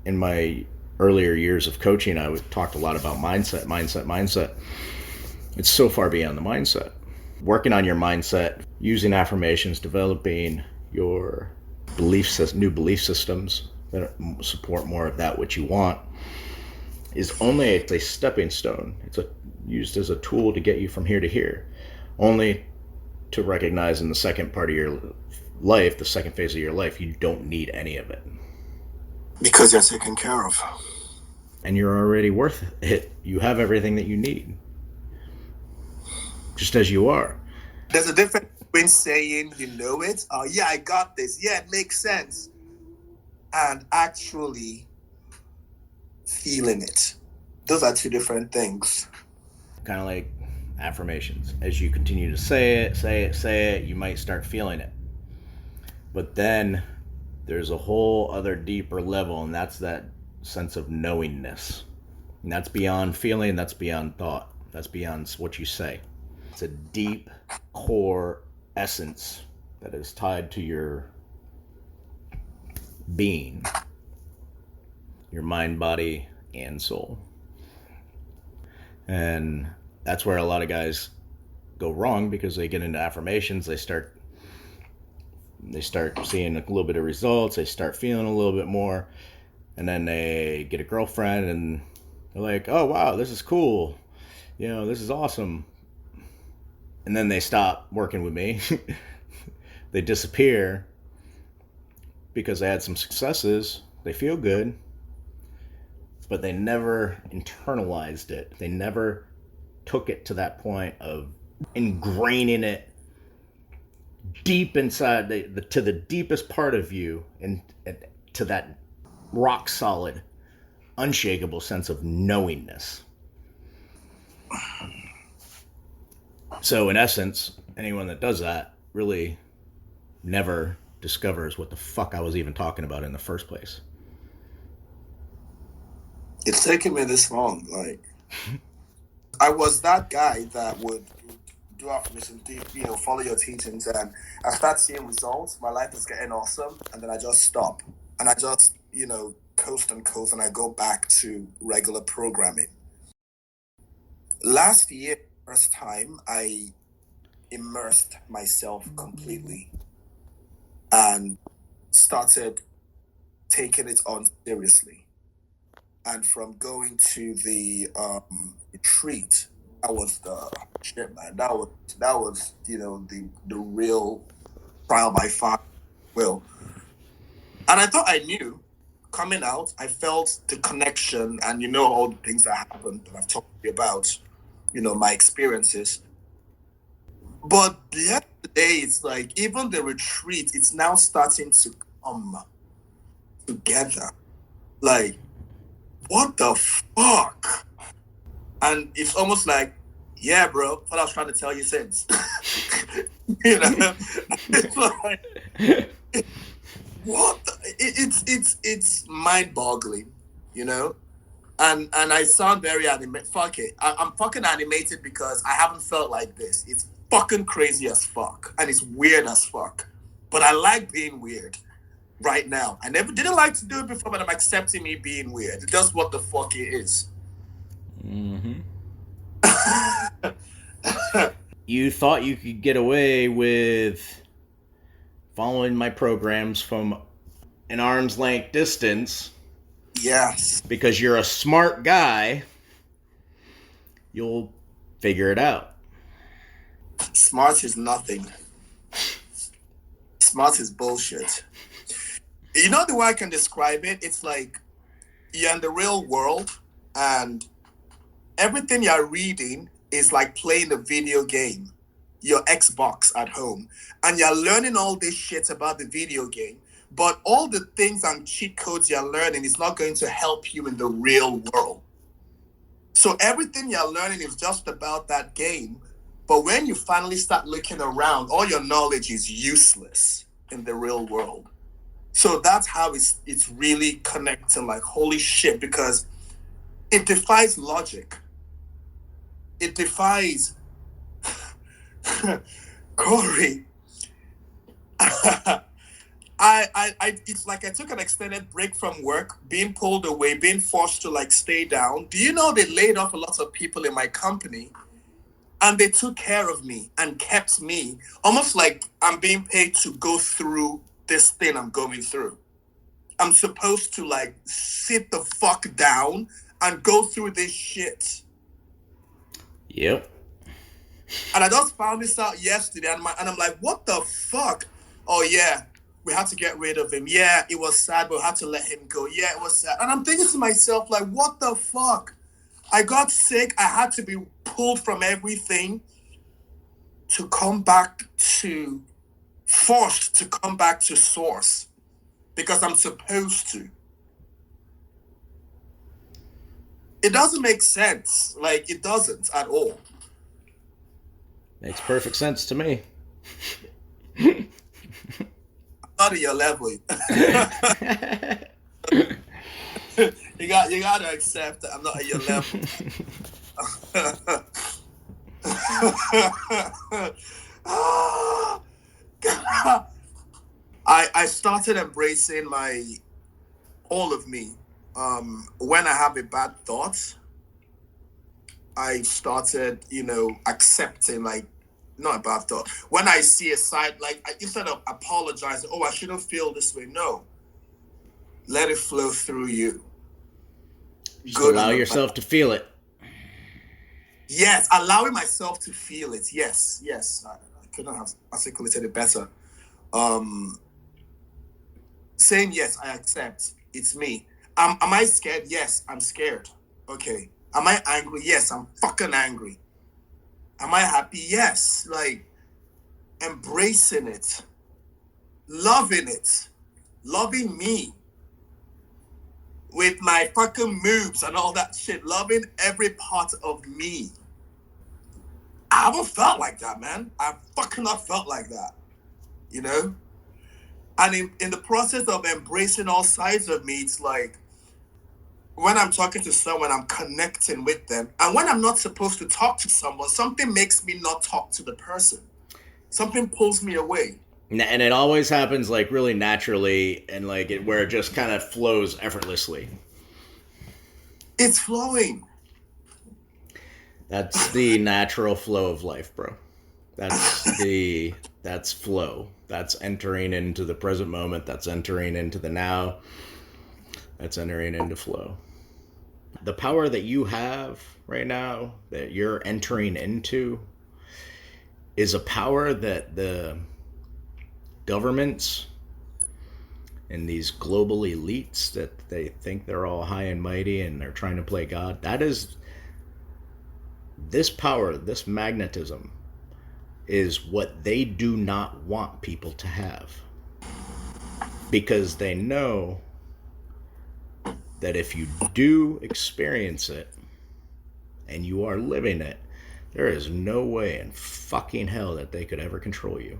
in my earlier years of coaching, I would talked a lot about mindset. It's so far beyond the mindset. Working on your mindset, using affirmations, developing your new belief systems that support more of that which you want, is only a stepping stone. It's used as a tool to get you from here to here, only to recognize in the second part of your life, the second phase of your life, you don't need any of it. Because you're taken care of. And you're already worth it. You have everything that you need, just as you are. There's a difference between saying you know it, oh yeah, I got this, yeah, it makes sense, and actually feeling it. Those are two different things. Kind of like affirmations. As you continue to say it, you might start feeling it. But then there's a whole other deeper level, and that's that sense of knowingness. And that's beyond feeling, that's beyond thought, that's beyond what you say. It's a deep core essence that is tied to your being, your mind, body, and soul. And that's where a lot of guys go wrong, because they get into affirmations, they start seeing a little bit of results, they start feeling a little bit more, and then they get a girlfriend and they're like, oh wow, this is cool, this is awesome. And then they stop working with me. They disappear because they had some successes, they feel good, but they never internalized it. They never took it to that point of ingraining it deep inside to the deepest part of you, and to that rock solid, unshakable sense of knowingness. So in essence, anyone that does that really never discovers what the fuck I was even talking about in the first place. It's taken me this long. Like, I was that guy that would do affirmations, follow your teachings, and I start seeing results. My life is getting awesome, and then I just stop, and I just coast, and I go back to regular programming. Last year, first time, I immersed myself completely and started taking it on seriously. And from going to the retreat, that was the shit, man. That was the real trial by fire will. And I thought I knew. Coming out, I felt the connection, and all the things that happened that I've talked to you about, my experiences. But the end of the day, it's like, even the retreat, it's now starting to come together. Like, what the fuck? And it's almost like, yeah, bro, what I was trying to tell you since. It's like, what? It's mind-boggling, And I sound very animated. Fuck it. I'm fucking animated because I haven't felt like this. It's fucking crazy as fuck. And it's weird as fuck. But I like being weird right now. I never didn't like to do it before, but I'm accepting me being weird. It's just what the fuck it is. Mm-hmm. You thought you could get away with following my programs from an arm's length distance. Yes. Because you're a smart guy, you'll figure it out. Smart is nothing. Smart is bullshit. The way I can describe it, it's like you're in the real world and everything you're reading is like playing a video game, your Xbox at home, and you're learning all this shit about the video game, but all the things and cheat codes you're learning is not going to help you in the real world. So everything you're learning is just about that game, but when you finally start looking around, all your knowledge is useless in the real world. So that's how it's really connecting, like, holy shit, because it defies logic. It defies Cory. it's like I took an extended break from work, being pulled away, being forced to like stay down. Do you know they laid off a lot of people in my company, and they took care of me and kept me almost like I'm being paid to go through this thing I'm going through. I'm supposed to like sit the fuck down and go through this shit. Yep. And I just found this out yesterday, and I'm like, what the fuck? Oh yeah, we had to get rid of him. Yeah, it was sad, but we had to let him go. Yeah, it was sad. And I'm thinking to myself, like, what the fuck? I got sick. I had to be pulled from everything to come back to, forced to come back to source because I'm supposed to. It doesn't make sense. Like, it doesn't at all. Makes perfect sense to me. Not at your level. you gotta accept that I'm not at your level. I started embracing all of me. When I have a bad thought, I started, accepting, like, not a bad thought. When I see a side, like, instead of apologizing, oh, I shouldn't feel this way. No, let it flow through you. Just allow yourself to feel it. Yes, allowing myself to feel it. Yes. I couldn't have articulated it better. Saying yes, I accept. It's me. Am I scared? Yes, I'm scared. Okay. Am I angry? Yes, I'm fucking angry. Am I happy? Yes. Like, embracing it, loving me with my fucking moves and all that shit, loving every part of me. I haven't felt like that, man. I've fucking not felt like that, And in the process of embracing all sides of me, it's like, when I'm talking to someone, I'm connecting with them. And when I'm not supposed to talk to someone, something makes me not talk to the person. Something pulls me away. And it always happens like really naturally and like where it just kind of flows effortlessly. It's flowing. That's the natural flow of life, bro. That's flow. That's entering into the present moment. That's entering into the now. That's entering into flow. The power that you have right now, that you're entering into, is a power that the governments and these global elites that they think they're all high and mighty and they're trying to play God, that is, this power, this magnetism, is what they do not want people to have. Because they know that if you do experience it and you are living it, there is no way in fucking hell that they could ever control you.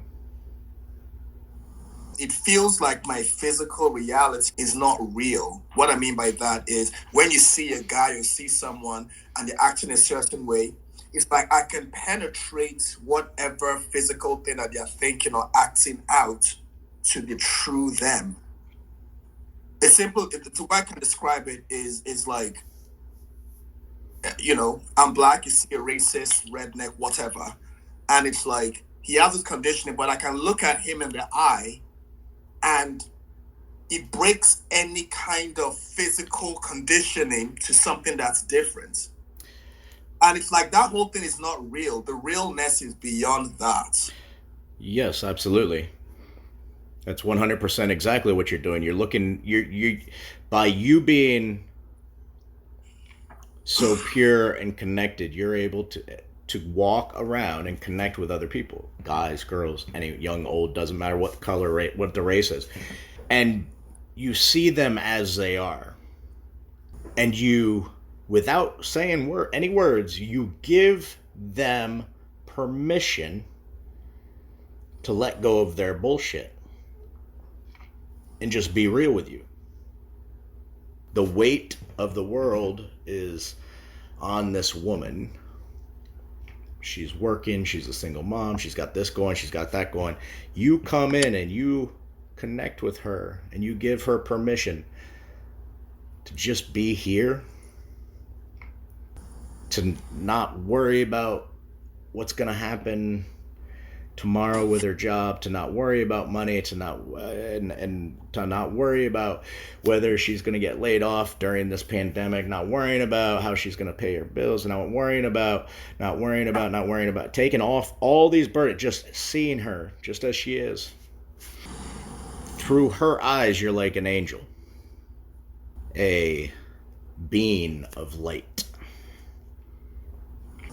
It feels like my physical reality is not real. What I mean by that is when you see a guy or see someone and they're acting a certain way, it's like I can penetrate whatever physical thing that they're thinking or acting out to the true them. It's simple. The way I can describe it is like, I'm black, you see a racist, redneck, whatever. And it's like, he has this conditioning, but I can look at him in the eye and it breaks any kind of physical conditioning to something that's different. And it's like that whole thing is not real. The realness is beyond that. Yes, absolutely. That's 100% exactly what you're doing. You're looking, you by you being so pure and connected, you're able to walk around and connect with other people, guys, girls, any young, old, doesn't matter what color, what the race is, and you see them as they are, and you, without saying any words, you give them permission to let go of their bullshit and just be real with you. The weight of the world is on this woman. She's working, she's a single mom, she's got this going, she's got that going. You come in and you connect with her and you give her permission to just be here, to not worry about what's going to happen tomorrow with her job, to not worry about money, to not and to not worry about whether she's going to get laid off during this pandemic, not worrying about how she's going to pay her bills, not worrying about taking off all these burdens, just seeing her just as she is. Through her eyes, you're like an angel, a being of light.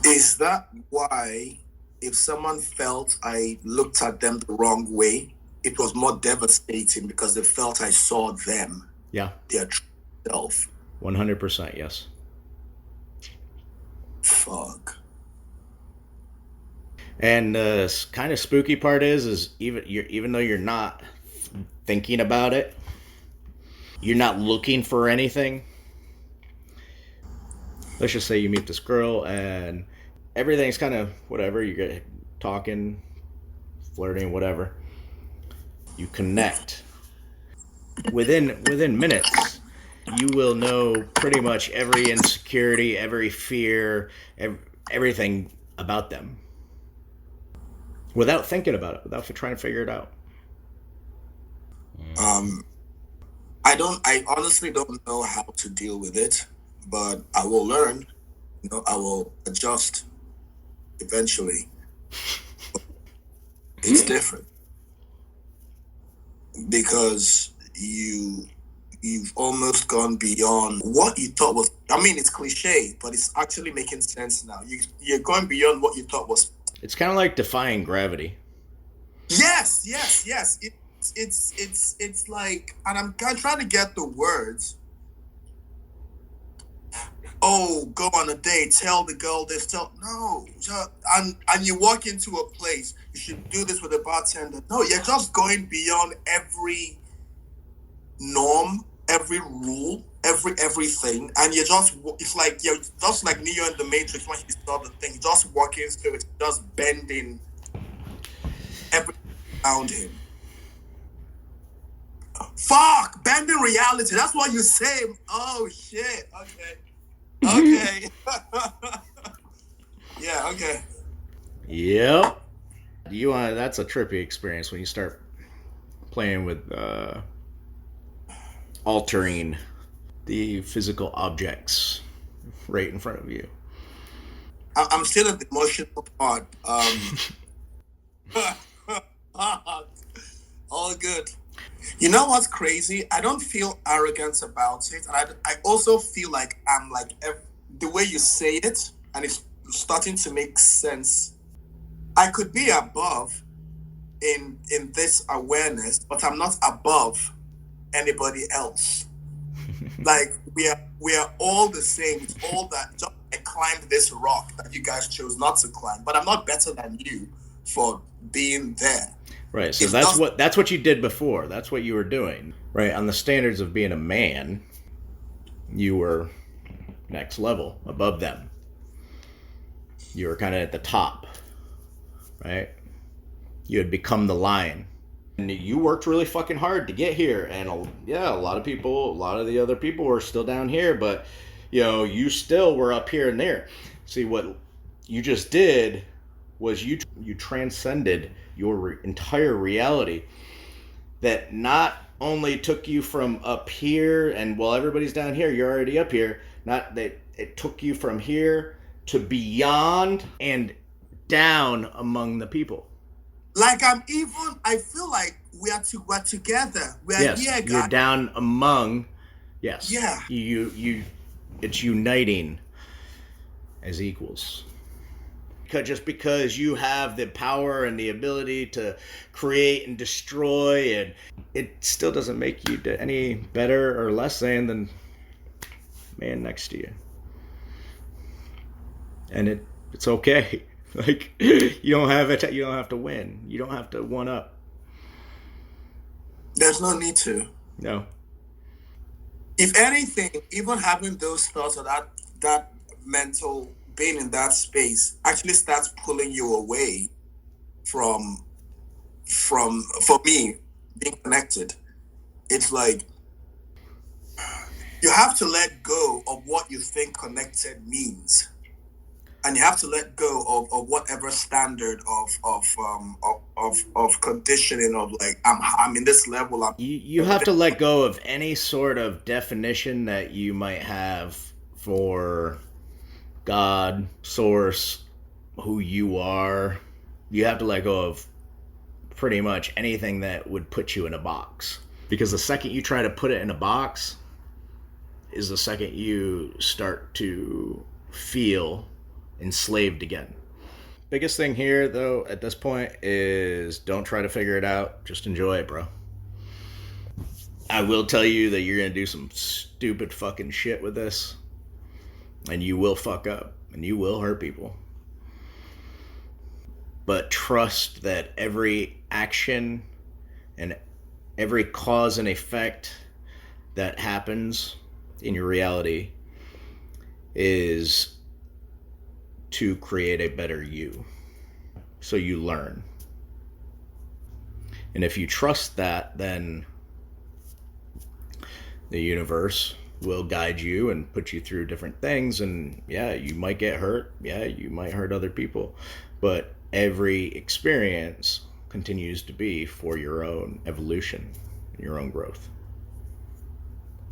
Is that why, if someone felt I looked at them the wrong way, it was more devastating because they felt I saw them, Yeah. their true self? 100%, yes. Fuck. And the kind of spooky part is even though you're not thinking about it, you're not looking for anything. Let's just say you meet this girl and everything's kind of whatever. You get talking, flirting, whatever. You connect. Within minutes, you will know pretty much every insecurity, every fear, everything about them. Without thinking about it, without trying to figure it out. I honestly don't know how to deal with it, but I will learn. I will adjust eventually. It's different because you've almost gone beyond what you thought was. I mean, it's cliche, but it's actually making sense now. You're going beyond what you thought was. It's kind of like defying gravity. Yes. It's like, and I'm trying to get the words. Oh, go on a date, tell the girl this, and you walk into a place, you should do this with a bartender. No, you're just going beyond every norm, every rule, everything, and it's like you're just like Neo in the Matrix when he saw the thing, just walking through it, just bending everything around him. Fuck, bending reality, that's what you say. Oh shit, okay. Okay. Yeah, okay. Yep. That's a trippy experience when you start playing with altering the physical objects right in front of you. I'm still at the emotional part. All good. You know what's crazy? I don't feel arrogance about it, and I also feel like I'm like the way you say it, and it's starting to make sense. I could be above in this awareness, but I'm not above anybody else. Like we are all the same. It's all that. Just I climbed this rock that you guys chose not to climb, but I'm not better than you for being there. Right, so that's what you did before. That's what you were doing. Right, on the standards of being a man, you were next level, above them. You were kind of at the top, right? You had become the lion. And you worked really fucking hard to get here. And a lot of the other people were still down here, but, you still were up here and there. See, what you just did was you transcended your entire reality that not only took you from up here and while everybody's down here, you're already up here, not that it took you from here to beyond and down among the people. Like I feel like we're together. We're yes, here, guys. You're down among, yes. Yeah. It's uniting as equals. Just because you have the power and the ability to create and destroy, and it still doesn't make you any better or less than man next to you. And it's okay. Like you don't have to win. You don't have to one up. There's no need to. No. If anything, even having those thoughts or that mental being in that space actually starts pulling you away from for me, being connected. It's like you have to let go of what you think connected means, and you have to let go of whatever standard of conditioning of like I'm in this level. You have to let go of any sort of definition that you might have for God, source, who you are. You have to let go of pretty much anything that would put you in a box. Because the second you try to put it in a box is the second you start to feel enslaved again. Biggest thing here, though, at this point is don't try to figure it out. Just enjoy it, bro. I will tell you that you're going to do some stupid fucking shit with this. And you will fuck up. And you will hurt people. But trust that every action and every cause and effect that happens in your reality is to create a better you. So you learn. And if you trust that, then the universe will guide you and put you through different things. And yeah, you might get hurt. Yeah, you might hurt other people. But every experience continues to be for your own evolution, your own growth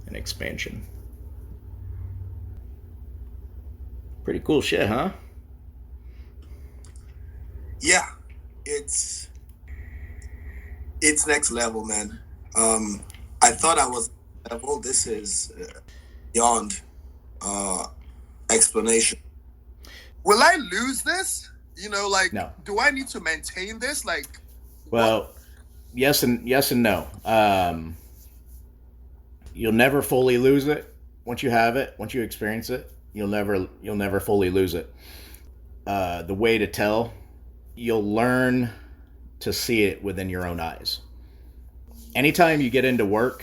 and expansion. Pretty cool shit, huh? Yeah, it's next level, man. I thought I was level. This is beyond explanation. Will I lose this? You know, like, No. Do I need to maintain this? Like, well, yes and no. You'll never fully lose it. Once you have it, once you experience it, you'll never fully lose it. The way to tell, you'll learn to see it within your own eyes. Anytime you get into work,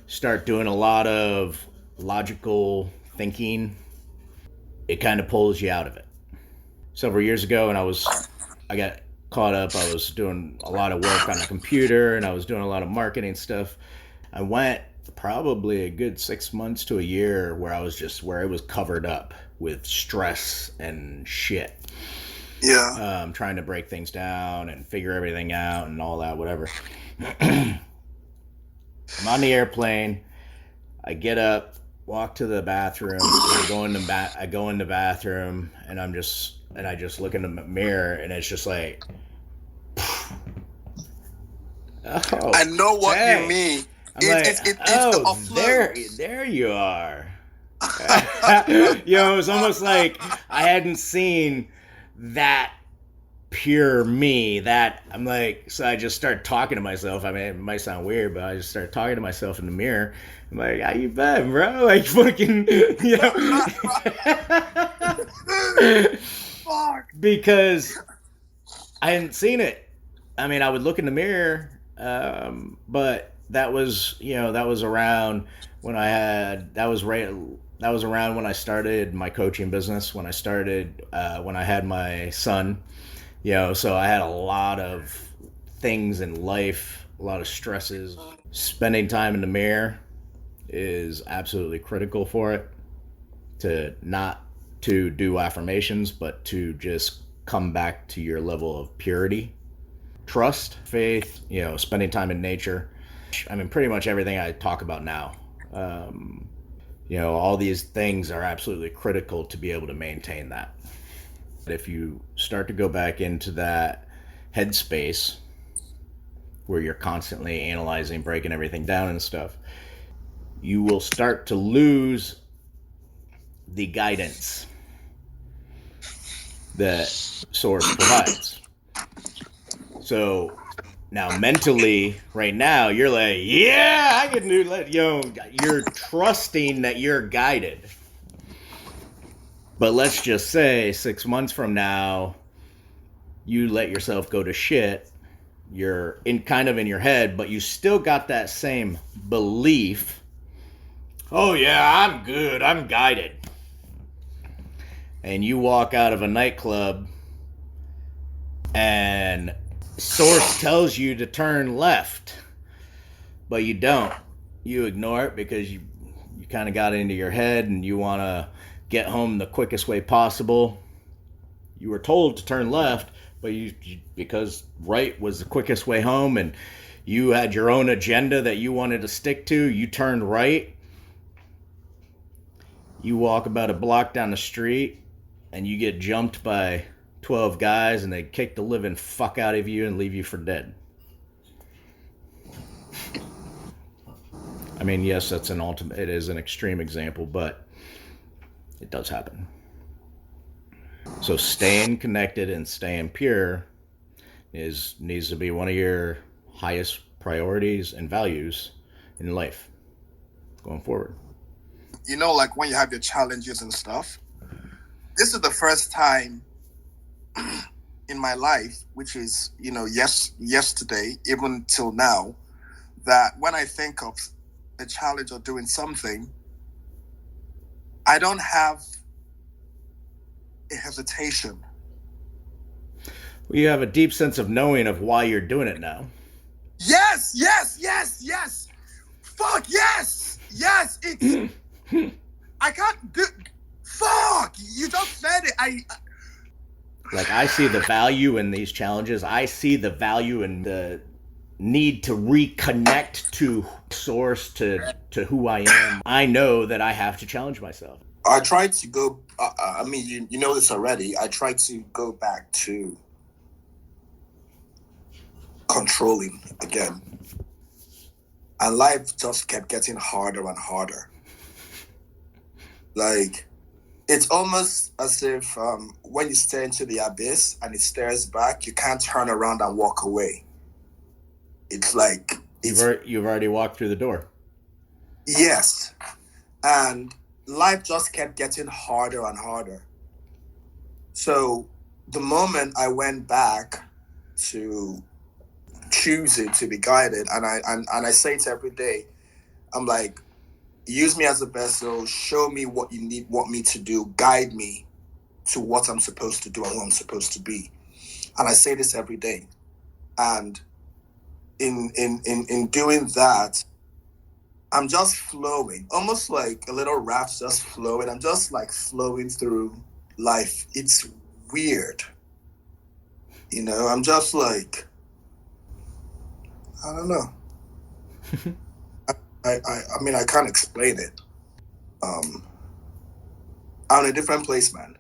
start doing a lot of logical thinking, it kind of pulls you out of it. Several years ago, and I got caught up. I was doing a lot of work on a computer, and I was doing a lot of marketing stuff. I went probably a good 6 months to a year where it was covered up with stress and shit. Yeah. Trying to break things down and figure everything out and all that, whatever. I'm on the airplane. I get up, walk to the bathroom. I go in the bathroom, and I just look in the mirror, and it's just like, oh, I know what dang. you mean. There you are. It was almost like I hadn't seen that pure me. That I'm like, so I just start talking to myself. I mean, it might sound weird, but I just start talking to myself in the mirror. I'm like, how you been, bro? Like, fucking, Fuck. Because I hadn't seen it. I mean, I would look in the mirror, but that was around when that was around when I started my coaching business, when I had my son, so I had a lot of things in life, a lot of stresses. Spending time in the mirror is absolutely critical for it, to not to do affirmations, but to just come back to your level of purity, trust, faith, spending time in nature. I mean, pretty much everything I talk about now. All these things are absolutely critical to be able to maintain that. If you start to go back into that headspace where you're constantly analyzing, breaking everything down and stuff, you will start to lose the guidance that source provides. So now mentally, right now, you're like, yeah, I can do that. You're trusting that you're guided. But let's just say 6 months from now, you let yourself go to shit. You're in your head, but you still got that same belief. Oh yeah, I'm good. I'm guided. And you walk out of a nightclub and source tells you to turn left, but you don't. You ignore it because you kind of got into your head and you want to get home the quickest way possible. You were told to turn left, but you because right was the quickest way home and you had your own agenda that you wanted to stick to, you turned right. You walk about a block down the street and you get jumped by 12 guys and they kick the living fuck out of you and leave you for dead. I mean, yes, it is an extreme example, but it does happen. So staying connected and staying pure needs to be one of your highest priorities and values in life going forward. You know, like when you have your challenges and stuff, this is the first time in my life, which is, yesterday, even till now, that when I think of a challenge or doing something, I don't have a hesitation. Well, you have a deep sense of knowing of why you're doing it now. Yes. Fuck, yes. It's I can't do. Fuck, you just said it. I see the value in these challenges. I see the value in the need to reconnect to source, to who I am. I know that I have to challenge myself. I tried to go. I mean, you know this already. I tried to go back to controlling again, and life just kept getting harder and harder. Like, it's almost as if when you stare into the abyss and it stares back, you can't turn around and walk away. It's like you've already walked through the door. Yes, and life just kept getting harder and harder. So the moment I went back to choosing to be guided, and I say it every day, I'm like, use me as a vessel, show me what you want me to do, guide me to what I'm supposed to do and who I'm supposed to be. And I say this every day. And in doing that, I'm just flowing, almost like a little raft just flowing. I'm just like flowing through life. It's weird. I'm just like, I don't know. I mean, I can't explain it. I'm in a different place, man.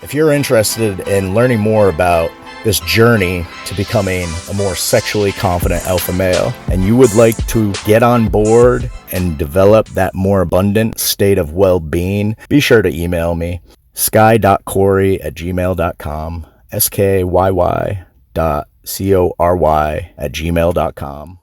If you're interested in learning more about this journey to becoming a more sexually confident alpha male, and you would like to get on board and develop that more abundant state of well-being, be sure to email me, skyy.cory@gmail.com, skyy.cory@gmail.com.